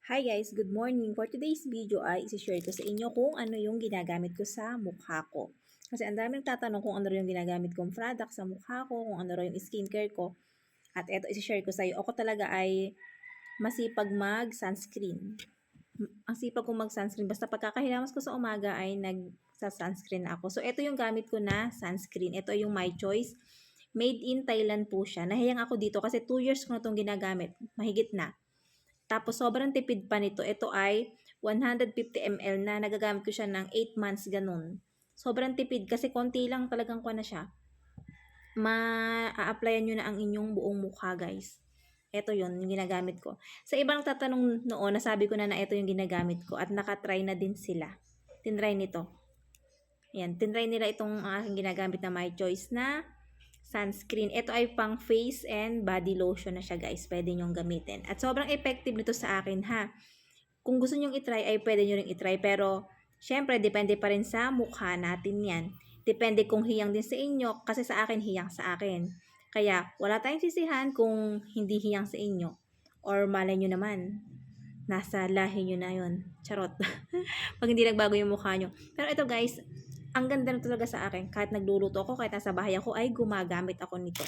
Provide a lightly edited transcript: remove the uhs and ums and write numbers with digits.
Hi guys, good morning. For today's video ay isi-share ko sa inyo kung ano yung ginagamit ko sa mukha ko. Kasi ang daming nagtatanong kung ano yung ginagamit kong product sa mukha ko, kung ano yung skincare ko. At eto isi-share ko sa iyo. Ako talaga ay masipag mag-sunscreen. Ang sipag kong mag-sunscreen. Basta pagkakahilamos ko sa umaga ay nag-sunscreen ako. So ito yung gamit ko na sunscreen. Ito yung My Choice. Made in Thailand po siya. Nahiyang ako dito kasi 2 years ko na itong ginagamit. Mahigit na. Tapos sobrang tipid pa nito. Ito ay 150 ml na nagagamit ko siya ng 8 months ganun. Sobrang tipid kasi konti lang talagang kuha na siya. Ma-a-applyan nyo na ang inyong buong mukha guys. Ito yun, yung ginagamit ko. Sa ibang tatanong noon, nasabi ko na ito yung ginagamit ko at nakatry na din sila. Tinry nito. Ayan, tinry nila itong aking ginagamit na My Choice na sunscreen. Ito ay pang face and body lotion na siya guys. Pwede nyong gamitin. At sobrang effective nito sa akin ha. Kung gusto nyong itry ay pwede nyo rin itry. Pero syempre depende pa rin sa mukha natin yan. Depende kung hiyang din sa inyo. Kasi sa akin hiyang sa akin. Kaya wala tayong sisihan kung hindi hiyang sa inyo. Or malay nyo naman. Nasa lahi nyo na yun. Charot. Pag hindi nagbago yung mukha nyo. Pero ito guys, ang ganda na talaga sa akin. Kahit nagluluto ako, kahit nasa bahay ako, ay gumagamit ako nito.